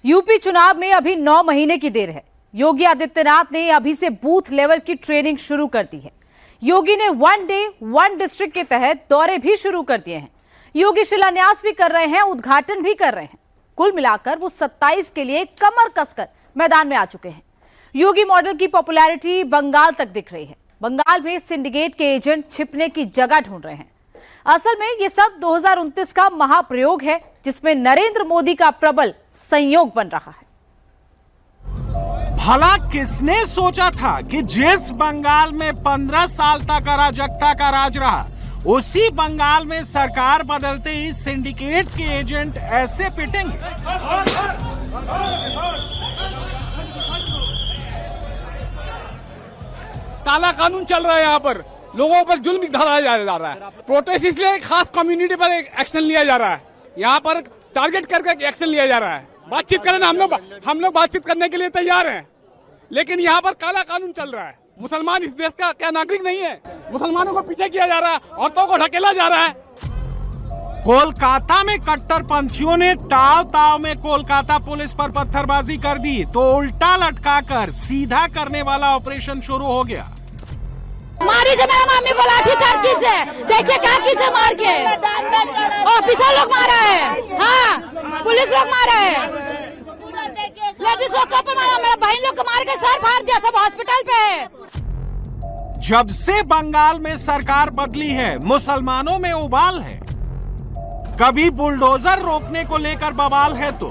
UP चुनाव में अभी 9 महीने की देर है। योगी आदित्यनाथ ने अभी से बूथ लेवल की ट्रेनिंग शुरू कर दी है। योगी ने 1 डे 1 डिस्ट्रिक्ट के तहत दौरे भी शुरू कर दिए हैं। योगी शिलान्यास भी कर रहे हैं, उद्घाटन भी कर रहे हैं। कुल मिलाकर वो 27 के लिए कमर कसकर मैदान में आ चुके हैं। योगी मॉडल की पॉपुलैरिटी बंगाल तक दिख रही है। बंगाल में सिंडिकेट के एजेंट छिपने की जगह ढूंढ रहे हैं। असल में ये सब 2029 का महाप्रयोग है, जिसमें नरेंद्र मोदी का प्रबल संयोग बन रहा है। भला किसने सोचा था कि जिस बंगाल में 15 साल तक अराजकता का राज रहा, उसी बंगाल में सरकार बदलते ही सिंडिकेट के एजेंट ऐसे पिटेंगे। काला कानून चल रहा है, यहाँ पर लोगों पर जुल्म ढाया जा रहा है। प्रोटेस्ट इसलिए खास कम्युनिटी पर एक्शन लिया जा रहा है। यहाँ पर टारगेट करके एक्शन लिया जा रहा है। बातचीत करना, हम लोग बातचीत करने के लिए तैयार हैं, लेकिन यहाँ पर काला कानून चल रहा है। मुसलमान इस देश का क्या नागरिक नहीं है? मुसलमानों को पीछे किया जा रहा है, औरतों को ढकेला जा रहा है। कोलकाता में कट्टरपंथियों ने ताव ताव में कोलकाता पुलिस पर पत्थरबाजी कर दी, तो उल्टा लटकाकर सीधा करने वाला ऑपरेशन शुरू हो गया। मारी थे मेरा मम्मी को लाठी चार्ज कीजिए, देखिए क्या कीजिए मार के। ऑफिसर लोग मारा है, हाँ पुलिस लोग मारा है, लेडीज लोग पर मारा, मेरा बहन लोग को मार के सर फाड़ दिया, सब हॉस्पिटल पे है। जब से बंगाल में सरकार बदली है, मुसलमानों में उबाल है। कभी बुलडोजर रोकने को लेकर बवाल है तो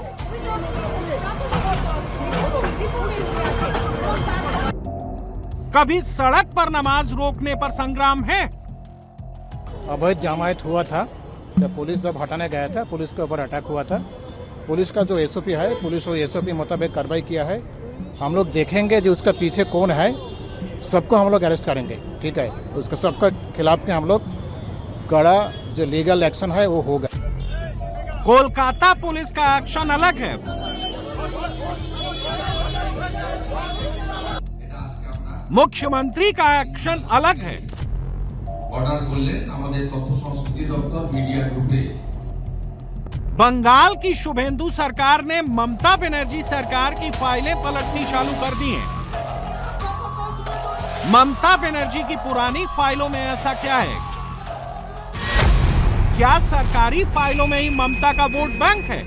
कभी सड़क पर नमाज रोकने पर संग्राम है। अवैध जमायत हुआ था जब पुलिस जब हटाने गया था, पुलिस के ऊपर अटैक हुआ था। पुलिस का जो एसओपी है, पुलिस वो एसओपी मुताबिक कार्रवाई किया है। हम लोग देखेंगे जो उसका पीछे कौन है, सबको हम लोग अरेस्ट करेंगे, ठीक है। उसके सबके खिलाफ में हम लोग कड़ा जो लीगल एक्शन है वो होगा। कोलकाता पुलिस का एक्शन अलग है। मुख्यमंत्री का एक्शन अलग है। बंगाल की शुभेंदु सरकार ने ममता बनर्जी सरकार की फाइलें पलटनी चालू कर दी हैं। ममता बनर्जी की पुरानी फाइलों में ऐसा क्या है? क्या सरकारी फाइलों में ही ममता का वोट बैंक है?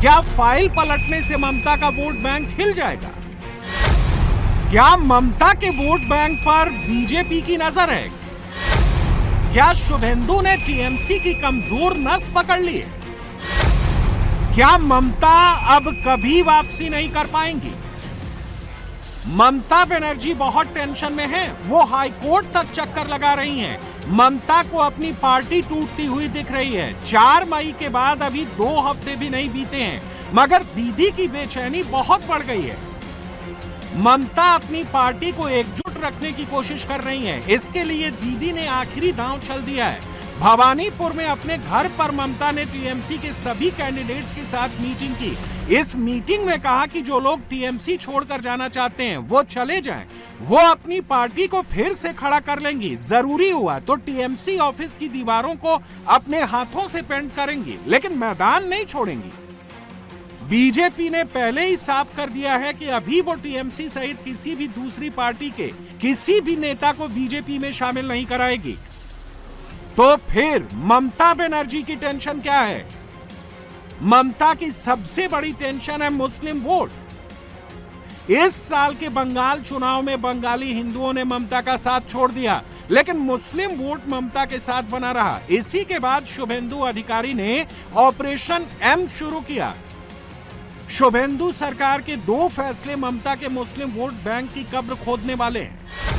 क्या फाइल पलटने से ममता का वोट बैंक हिल जाएगा? क्या ममता के वोट बैंक पर बीजेपी की नजर है? क्या शुभेंदु ने टीएमसी की कमजोर नस पकड़ ली है? क्या ममता अब कभी वापसी नहीं कर पाएंगी? ममता बनर्जी बहुत टेंशन में है। वो हाई कोर्ट तक चक्कर लगा रही हैं। ममता को अपनी पार्टी टूटती हुई दिख रही है। 4 मई के बाद अभी 2 हफ्ते भी नहीं बीते हैं, मगर दीदी की बेचैनी बहुत बढ़ गई है। ममता अपनी पार्टी को एकजुट रखने की कोशिश कर रही हैं। इसके लिए दीदी ने आखिरी दांव चल दिया है। भवानीपुर में अपने घर पर ममता ने टीएमसी के सभी कैंडिडेट्स के साथ मीटिंग की। इस मीटिंग में कहा कि जो लोग टीएमसी छोड़कर जाना चाहते हैं वो चले जाएं। वो अपनी पार्टी को फिर से खड़ा कर लेंगी। जरूरी हुआ तो टीएमसी ऑफिस की दीवारों को अपने हाथों से पेंट करेंगी, लेकिन मैदान नहीं छोड़ेंगी। बीजेपी ने पहले ही साफ कर दिया है कि अभी वो टीएमसी सहित किसी भी दूसरी पार्टी के किसी भी नेता को बीजेपी में शामिल नहीं कराएगी। तो फिर ममता बनर्जी की टेंशन क्या है? ममता की सबसे बड़ी टेंशन है मुस्लिम वोट। इस साल के बंगाल चुनाव में बंगाली हिंदुओं ने ममता का साथ छोड़ दिया, लेकिन मुस्लिम वोट ममता के साथ बना रहा। इसी के बाद शुभेंदु अधिकारी ने ऑपरेशन एम शुरू किया। शुभेंदु सरकार के 2 फैसले ममता के मुस्लिम वोट बैंक की कब्र खोदने वाले हैं।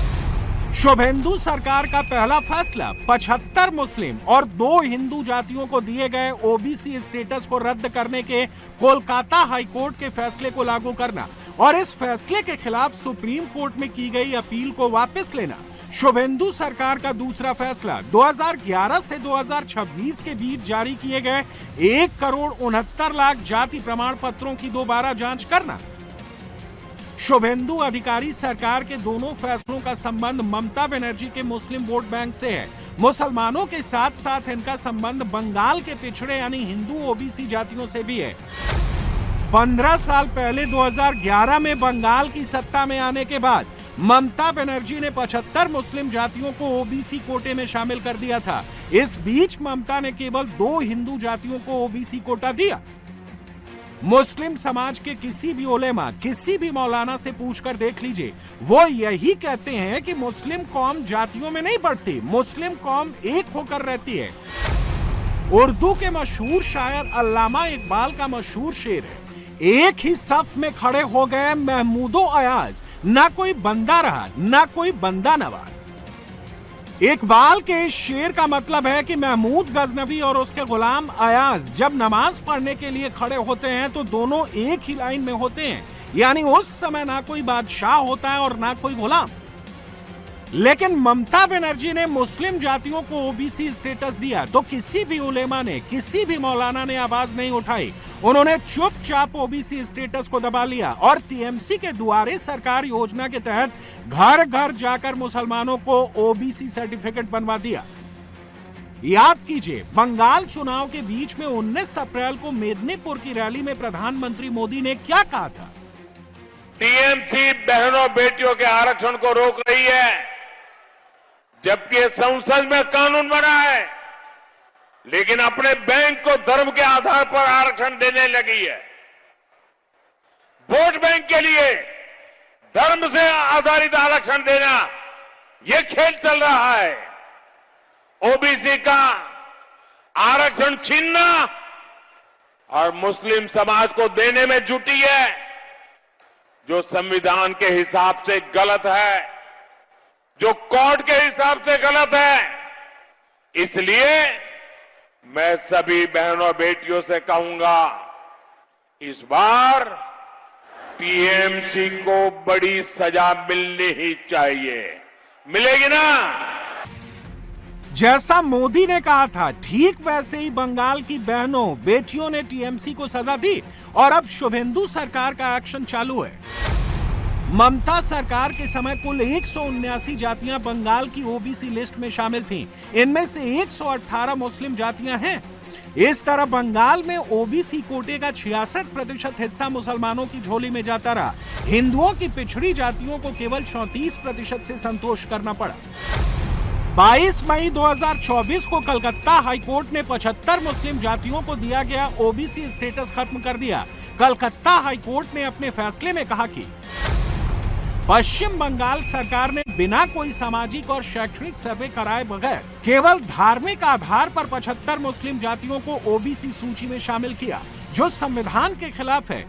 शुभेंदु सरकार का पहला फैसला 75 मुस्लिम और 2 हिंदू जातियों को दिए गए ओबीसी स्टेटस को रद्द करने के कोलकाता हाई कोर्ट के फैसले को लागू करना और इस फैसले के खिलाफ सुप्रीम कोर्ट में की गई अपील को वापस लेना। शुभेंदु सरकार का दूसरा फैसला 2011 से 2026 के बीच जारी किए गए 1 करोड़ 69 लाख जाति प्रमाण पत्रों की दोबारा जांच करना। शुभेंदु अधिकारी सरकार के दोनों फैसलों का संबंध ममता बनर्जी के मुस्लिम वोट बैंक से है। मुसलमानों के साथ साथ इनका संबंध बंगाल के पिछड़े यानी हिंदू ओबीसी जातियों से भी है। 15 साल पहले 2011 में बंगाल की सत्ता में आने के बाद ममता बनर्जी ने 75 मुस्लिम जातियों को ओबीसी कोटे में शामिल कर दिया था। इस बीच ममता ने केवल 2 हिंदू जातियों को ओबीसी कोटा दिया। मुस्लिम समाज के किसी भी उलेमा, किसी भी मौलाना से पूछकर देख लीजिए, वो यही कहते हैं कि मुस्लिम कौम जातियों में नहीं बढ़ती, मुस्लिम कौम एक होकर रहती है। उर्दू के मशहूर शायर अल्लामा इकबाल का मशहूर शेर है, एक ही सफ में खड़े हो गए महमूदो अयाज, ना कोई बंदा रहा ना कोई बंदा नवाज। इकबाल के इस शेर का मतलब है कि महमूद गजनवी और उसके गुलाम अयाज जब नमाज पढ़ने के लिए खड़े होते हैं तो दोनों एक ही लाइन में होते हैं, यानी उस समय ना कोई बादशाह होता है और ना कोई गुलाम। लेकिन ममता बनर्जी ने मुस्लिम जातियों को ओबीसी स्टेटस दिया तो किसी भी उलेमा ने, किसी भी मौलाना ने आवाज नहीं उठाई। उन्होंने चुपचाप ओबीसी स्टेटस को दबा लिया और टीएमसी के दुआरे सरकार योजना के तहत घर घर जाकर मुसलमानों को ओबीसी सर्टिफिकेट बनवा दिया। याद कीजिए, बंगाल चुनाव के बीच में 19 अप्रैल को मेदिनीपुर की रैली में प्रधानमंत्री मोदी ने क्या कहा था? टीएमसी बहनों बेटियों के आरक्षण को रोक रही है, जबकि संसद में कानून बना है, लेकिन अपने बैंक को धर्म के आधार पर आरक्षण देने लगी है। वोट बैंक के लिए धर्म से आधारित आरक्षण देना, यह खेल चल रहा है। ओबीसी का आरक्षण छीनना और मुस्लिम समाज को देने में जुटी है, जो संविधान के हिसाब से गलत है, जो कोर्ट के हिसाब से गलत है। इसलिए मैं सभी बहनों बेटियों से कहूंगा, इस बार टीएमसी को बड़ी सजा मिलनी ही चाहिए। मिलेगी ना? जैसा मोदी ने कहा था, ठीक वैसे ही बंगाल की बहनों बेटियों ने टीएमसी को सजा दी और अब शुभेंदु सरकार का एक्शन चालू है। ममता सरकार के समय कुल 179 जातियां बंगाल की ओबीसी लिस्ट में शामिल थीं। इनमें से 118 मुस्लिम जातियां हैं। इस तरह बंगाल में ओबीसी कोटे का 66% हिस्सा मुसलमानों की झोली में जाता रहा। हिंदुओं की पिछड़ी जातियों को केवल 34% से संतोष करना पड़ा। 22 मई 2024 को कलकत्ता हाईकोर्ट ने 75 मुस्लिम जातियों को दिया गया ओबीसी स्टेटस खत्म कर दिया। कलकत्ता हाईकोर्ट ने अपने फैसले में कहा कि पश्चिम बंगाल सरकार ने बिना कोई सामाजिक और शैक्षणिक सर्वे कराए बगैर केवल धार्मिक आधार पर 75 मुस्लिम जातियों को ओबीसी सूची में शामिल किया, जो संविधान के खिलाफ है।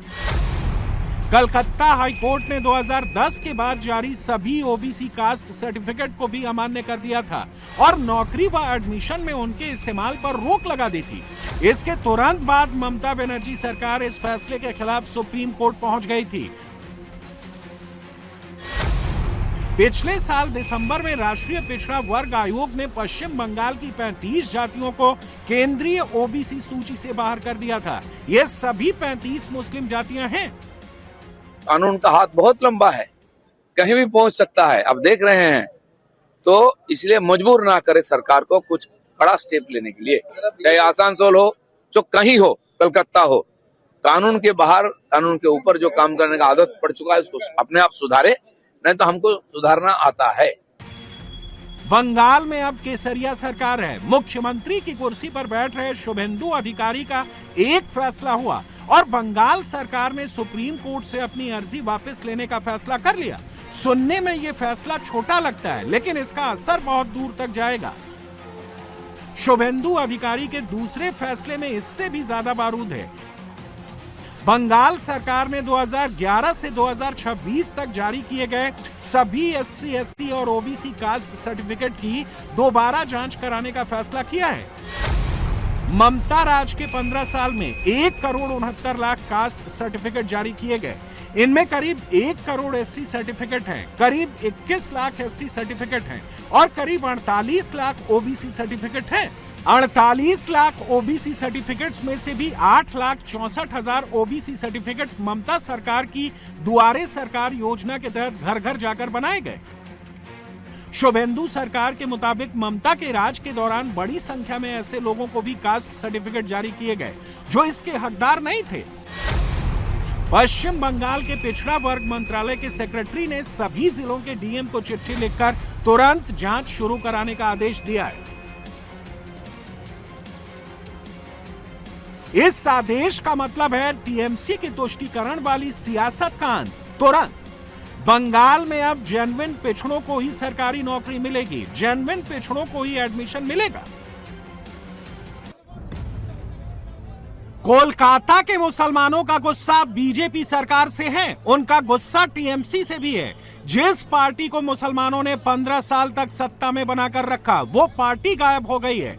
कलकत्ता हाईकोर्ट ने 2010 के बाद जारी सभी ओबीसी कास्ट सर्टिफिकेट को भी अमान्य कर दिया था और नौकरी व एडमिशन में उनके इस्तेमाल पर रोक लगा दी थी। इसके तुरंत बाद ममता बनर्जी सरकार इस फैसले के खिलाफ सुप्रीम कोर्ट पहुंच गई थी। पिछले साल दिसंबर में राष्ट्रीय पिछड़ा वर्ग आयोग ने पश्चिम बंगाल की 35 जातियों को केंद्रीय ओबीसी सूची से बाहर कर दिया था। ये सभी 35 मुस्लिम जातियां हैं। कानून का हाथ बहुत लंबा है, कहीं भी पहुंच सकता है। अब देख रहे हैं, तो इसलिए मजबूर ना करे सरकार को कुछ बड़ा स्टेप लेने के लिए। चाहे आसनसोल हो, जो कहीं हो, कलकत्ता हो, कानून के बाहर, कानून के ऊपर जो काम करने का आदत पड़ चुका है, उसको अपने आप सुधारे, नहीं तो हमको सुधारना आता है। बंगाल में अब केसरिया सरकार है। मुख्यमंत्री की कुर्सी पर बैठ रहे शुभेंदु अधिकारी का एक फैसला हुआ और बंगाल सरकार ने सुप्रीम कोर्ट से अपनी अर्जी वापस लेने का फैसला कर लिया। सुनने में यह फैसला छोटा लगता है, लेकिन इसका असर बहुत दूर तक जाएगा। शुभेंदु अधिकारी के दूसरे फैसले में इससे भी ज्यादा बारूद है। बंगाल सरकार ने 2011 से 2026 तक जारी किए गए सभी SC, ST और OBC कास्ट सर्टिफिकेट की दोबारा जांच कराने का फैसला किया है। ममता राज के 15 साल में 1,69,00,000 कास्ट सर्टिफिकेट जारी किए गए। इनमें करीब 1 करोड़ SC सर्टिफिकेट हैं, करीब 21 लाख ST सर्टिफिकेट हैं और करीब 48 लाख OBC सर्टिफिकेट हैं। 48 लाख ओबीसी सर्टिफिकेट्स में से भी 8,64,000 ओबीसी सर्टिफिकेट ममता सरकार की दुआरे सरकार योजना के तहत घर घर जाकर बनाए गए। शुभेंदु सरकार के मुताबिक ममता के राज के दौरान बड़ी संख्या में ऐसे लोगों को भी कास्ट सर्टिफिकेट जारी किए गए जो इसके हकदार नहीं थे। पश्चिम बंगाल के पिछड़ा वर्ग मंत्रालय के सेक्रेटरी ने सभी जिलों के डीएम को चिट्ठी लिखकर तुरंत जांच शुरू कराने का आदेश दिया है। इस आदेश का मतलब है टीएमसी की तुष्टीकरण वाली सियासत का अंत। तुरंत बंगाल में अब जेन्युइन पिछड़ों को ही सरकारी नौकरी मिलेगी, जेन्युइन पिछड़ों को ही एडमिशन मिलेगा। कोलकाता के मुसलमानों का गुस्सा बीजेपी सरकार से है, उनका गुस्सा टीएमसी से भी है। जिस पार्टी को मुसलमानों ने 15 साल तक सत्ता में बनाकर रखा, वो पार्टी गायब हो गई है।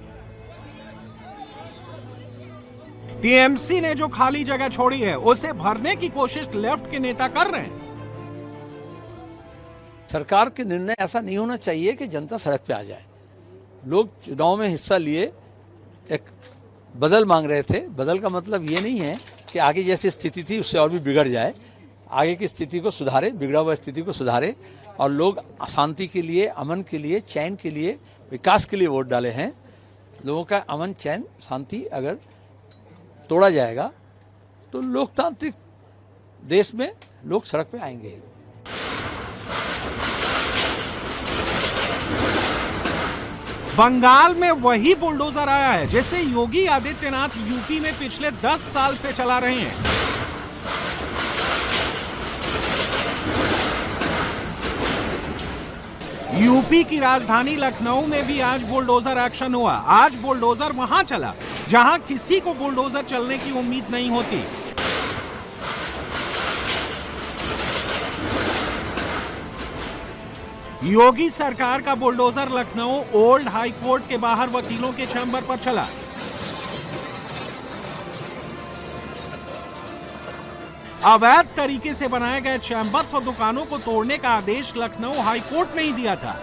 टीएमसी ने जो खाली जगह छोड़ी है, उसे भरने की कोशिश लेफ्ट के नेता कर रहे हैं। सरकार के निर्णय ऐसा नहीं होना चाहिए कि जनता सड़क पे आ जाए। लोग चुनाव में हिस्सा लिए, एक बदल मांग रहे थे। बदल का मतलब ये नहीं है कि आगे जैसी स्थिति थी उससे और भी बिगड़ जाए। आगे की स्थिति को सुधारे, बिगड़ा हुआ स्थिति को सुधारे, और लोग शांति के लिए, अमन के लिए, चैन के लिए, विकास के लिए वोट डाले हैं। लोगों का अमन, चैन, शांति अगर तोड़ा जाएगा तो लोकतांत्रिक देश में लोग सड़क पे आएंगे। बंगाल में वही बुलडोजर आया है जिसे योगी आदित्यनाथ यूपी में पिछले 10 साल से चला रहे हैं। यूपी की राजधानी लखनऊ में भी आज बुलडोजर एक्शन हुआ। आज बुलडोजर वहां चला जहां किसी को बुलडोजर चलने की उम्मीद नहीं होती। योगी सरकार का bulldozer Lucknow old high court के बाहर वकीलों के चैम्बर पर चला। अवैध तरीके से बनाए गए चैम्बर्स और दुकानों को तोड़ने का आदेश लखनऊ हाई कोर्ट ने ही दिया था।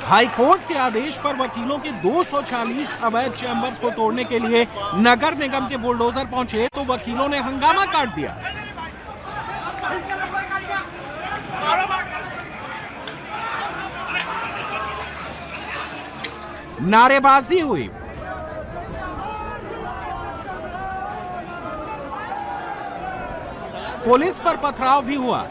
हाई कोर्ट के आदेश पर वकीलों के 240 अवैध चैम्बर्स को तोड़ने के लिए नगर निगम के बुलडोजर पहुंचे तो वकीलों ने हंगामा काट दिया। नारेबाजी हुई। पुलिस पर पथराव भी हुआ।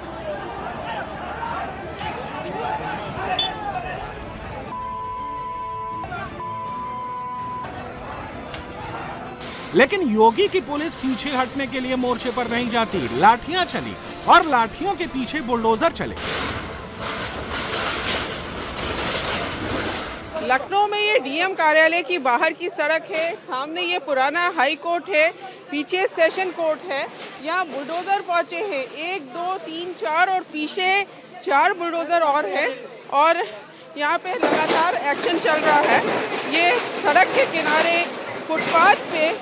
लेकिन योगी की पुलिस पीछे हटने के लिए मोर्चे पर नहीं जाती। लाठियां चली और लाठियों के पीछे बुलडोजर चले। लखनऊ में ये डीएम कार्यालय की बाहर की सड़क है। सामने ये पुराना हाई कोर्ट है, पीछे सेशन कोर्ट है। यहाँ बुलडोजर पहुंचे हैं, 1, 2, 3, 4 और पीछे 4 बुलडोजर और हैं। और यहाँ पे लगातार एक्शन चल रहा है। ये सड़क के किनारे फुटपाथ पे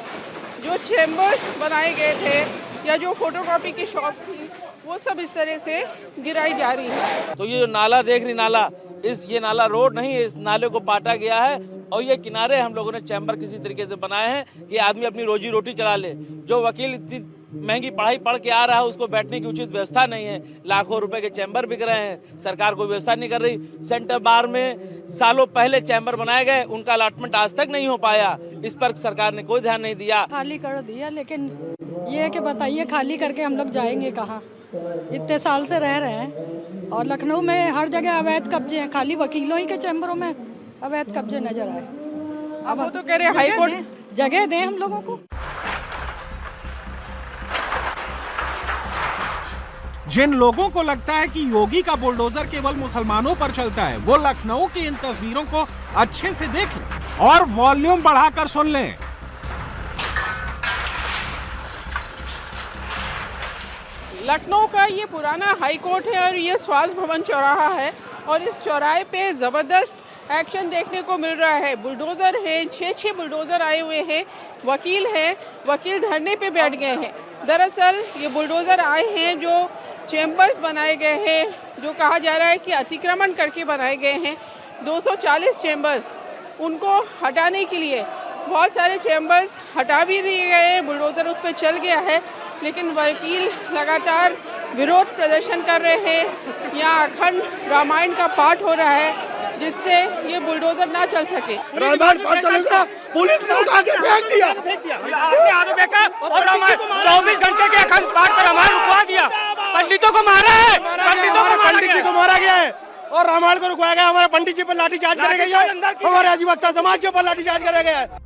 जो चैम्बर्स बनाए गए थे या जो फोटोकॉपी की शॉप थी, वो सब इस तरह से गिराई जा रही है। तो ये जो नाला देख रही, नाला ये नाला रोड नहीं है, इस नाले को पाटा गया है और ये किनारे हम लोगों ने चैम्बर किसी तरीके से बनाए हैं कि आदमी अपनी रोजी रोटी चला ले। जो वकील इतनी महंगी पढ़ाई पढ़ के आ रहा है उसको बैठने की उचित व्यवस्था नहीं है। लाखों रुपए के चैम्बर बिक रहे हैं, सरकार कोई व्यवस्था नहीं कर रही। सेंटर बार में सालों पहले चैम्बर बनाए गए, उनका अलॉटमेंट आज तक नहीं हो पाया। इस पर सरकार ने कोई ध्यान नहीं दिया। खाली कर दिया, लेकिन ये है कि बताइए खाली करके हम लोग जाएंगे कहाँ? इतने साल से रह रहे हैं और लखनऊ में हर जगह अवैध कब्जे हैं। खाली वकीलों ही के चैम्बरों में अवैध कब्जे नजर आए। अब वो तो कह रहे हाई कोर्ट जगह दें हम लोगों को। जिन लोगों को लगता है कि योगी का बुलडोजर केवल मुसलमानों पर चलता है, वो लखनऊ की इन तस्वीरों को अच्छे से देख लें और वॉल्यूम बढ़ाकर सुन लें। लखनऊ का ये पुराना हाई कोर्ट है और ये स्वास्थ्य भवन चौराहा है और इस चौराहे पे जबरदस्त एक्शन देखने को मिल रहा है। बुलडोजर है, 6 बुलडोजर आए हुए हैं। वकील हैं, वकील धरने पे बैठ गए हैं। दरअसल ये बुलडोजर आए हैं जो चेम्बर्स बनाए गए हैं, जो कहा जा रहा है कि अतिक्रमण करके बनाए गए हैं 240 चेम्बर्स, उनको हटाने के लिए बहुत सारे चेम्बर्स हटा भी दिए गए हैं, बुलडोजर उस पर चल गया है, लेकिन वकील लगातार विरोध प्रदर्शन कर रहे हैं। यहाँ अखंड रामायण का पाठ हो रहा है, जिससे ये बुलडोजर ना चल सके। रामायण पाठ चलेगा, पुलिस ने उठा के फेंक दिया और 24 घंटे के अखंड पाठ का रामायण रुकवा दिया। पंडितों को मारा है, पंडित जी को मारा गया है और रामायण को रुकवाया गया। हमारे पंडित जी पर लाठीचार्ज करा गया है, हमारे अधिवक्ता समाज के ऊपर लाठीचार्ज करा गया है।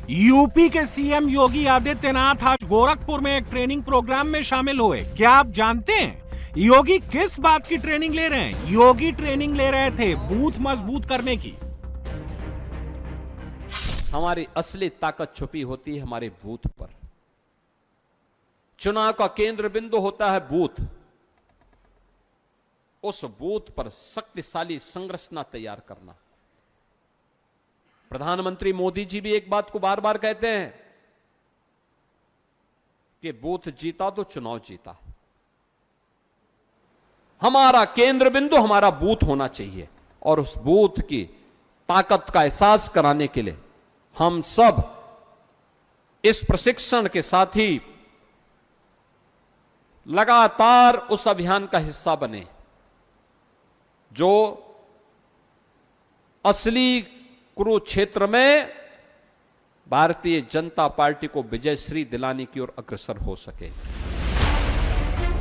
यूपी के सीएम योगी आदित्यनाथ आज गोरखपुर में एक ट्रेनिंग प्रोग्राम में शामिल हुए। क्या आप जानते हैं योगी किस बात की ट्रेनिंग ले रहे हैं? योगी ट्रेनिंग ले रहे थे बूथ मजबूत करने की। हमारी असली ताकत छुपी होती है हमारे बूथ पर। चुनाव का केंद्र बिंदु होता है बूथ। उस बूथ पर शक्तिशाली संरचना तैयार करना। प्रधानमंत्री मोदी जी भी एक बात को बार बार कहते हैं कि बूथ जीता तो चुनाव जीता। हमारा केंद्र बिंदु हमारा बूथ होना चाहिए और उस बूथ की ताकत का एहसास कराने के लिए हम सब इस प्रशिक्षण के साथ ही लगातार उस अभियान का हिस्सा बने जो असली कुरुक्षेत्र में भारतीय जनता पार्टी को विजयश्री दिलाने की ओर अग्रसर हो सके।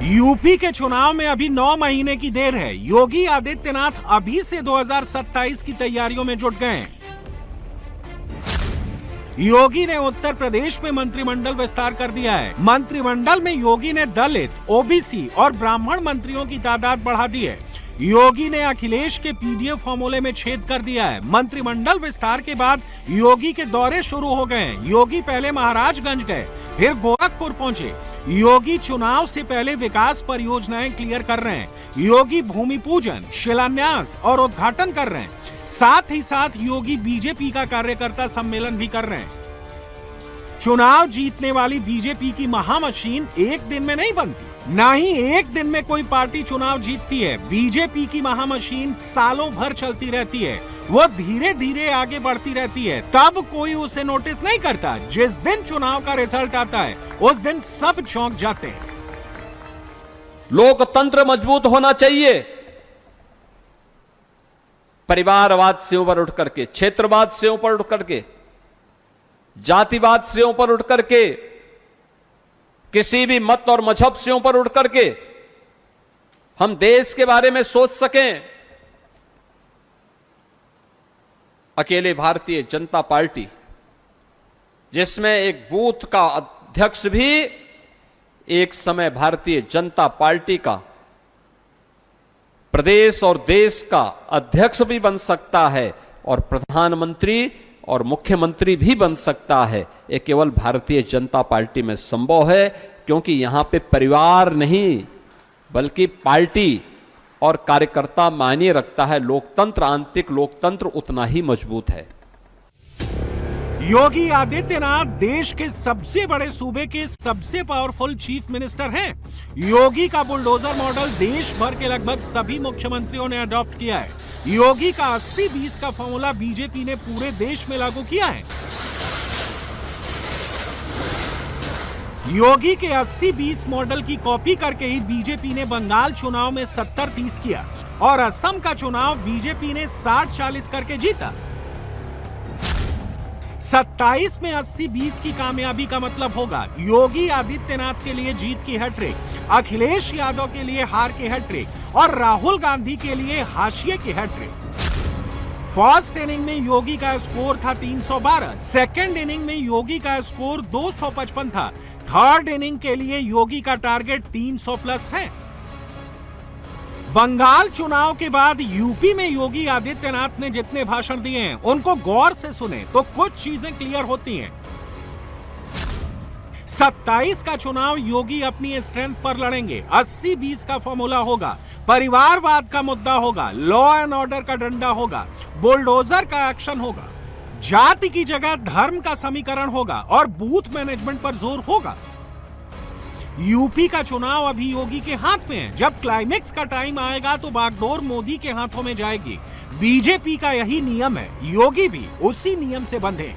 यूपी के चुनाव में अभी 9 महीने की देर है। योगी आदित्यनाथ अभी से 2027 की तैयारियों में जुट गए हैं। योगी ने उत्तर प्रदेश में मंत्रिमंडल विस्तार कर दिया है। मंत्रिमंडल में योगी ने दलित, ओबीसी और ब्राह्मण मंत्रियों की तादाद बढ़ा दी है। योगी ने अखिलेश के पीडीएफ फॉर्मूले में छेद कर दिया है। मंत्रिमंडल विस्तार के बाद योगी के दौरे शुरू हो गए हैं। योगी पहले महाराजगंज गए, फिर गोरखपुर पहुंचे। योगी चुनाव से पहले विकास परियोजनाएं क्लियर कर रहे हैं। योगी भूमि पूजन, शिलान्यास और उद्घाटन कर रहे हैं। साथ ही साथ योगी बीजेपी का कार्यकर्ता सम्मेलन भी कर रहे हैं। चुनाव जीतने वाली बीजेपी की महामशीन एक दिन में नहीं बनती, ना ही एक दिन में कोई पार्टी चुनाव जीतती है। बीजेपी की महामशीन सालों भर चलती रहती है। वो धीरे धीरे आगे बढ़ती रहती है, तब कोई उसे नोटिस नहीं करता। जिस दिन चुनाव का रिजल्ट आता है उस दिन सब चौंक जाते हैं। लोकतंत्र मजबूत होना चाहिए। परिवारवाद से ऊपर उठ करके, क्षेत्रवाद से ऊपर उठ करके, जातिवाद से ऊपर उठ करके, किसी भी मत और मजहब से ऊपर उठ करके हम देश के बारे में सोच सकें। अकेले भारतीय जनता पार्टी, जिसमें एक बूथ का अध्यक्ष भी एक समय भारतीय जनता पार्टी का प्रदेश और देश का अध्यक्ष भी बन सकता है और प्रधानमंत्री और मुख्यमंत्री भी बन सकता है, ये केवल भारतीय जनता पार्टी में संभव है। क्योंकि यहां पे परिवार नहीं बल्कि पार्टी और कार्यकर्ता मायने रखता है। लोकतंत्र, आंतरिक लोकतंत्र उतना ही मजबूत है। योगी आदित्यनाथ देश के सबसे बड़े सूबे के सबसे पावरफुल चीफ मिनिस्टर हैं। योगी का बुलडोजर मॉडल देश भर के लगभग सभी मुख्यमंत्रियों ने अडॉप्ट किया है। योगी का 80-20 का फॉर्मूला बीजेपी ने पूरे देश में लागू किया है। योगी के 80-20 मॉडल की कॉपी करके ही बीजेपी ने बंगाल चुनाव में 70-30 किया और असम का चुनाव बीजेपी ने 60-40 करके जीता। 27 में 80-20 की कामयाबी का मतलब होगा योगी आदित्यनाथ के लिए जीत की हैट्रिक, अखिलेश यादव के लिए हार की हैट्रिक और राहुल गांधी के लिए हाशिए की हैट्रिक। फर्स्ट इनिंग में योगी का स्कोर था 312, सेकेंड इनिंग में योगी का स्कोर 255 था, थर्ड इनिंग के लिए योगी का टारगेट 300 प्लस है। बंगाल चुनाव के बाद यूपी में योगी आदित्यनाथ ने जितने भाषण दिए हैं उनको गौर से सुने तो कुछ चीजें क्लियर होती हैं। 27 का चुनाव योगी अपनी स्ट्रेंथ पर लड़ेंगे। 80-20 का फॉर्मूला होगा, परिवारवाद का मुद्दा होगा, लॉ एंड ऑर्डर का डंडा होगा, बुलडोजर का एक्शन होगा, जाति की जगह धर्म का समीकरण होगा और बूथ मैनेजमेंट पर जोर होगा। यूपी का चुनाव अभी योगी के हाथ में है। जब क्लाइमेक्स का टाइम आएगा तो बागडोर मोदी के हाथों में जाएगी। बीजेपी का यही नियम है, योगी भी उसी नियम से बंधे।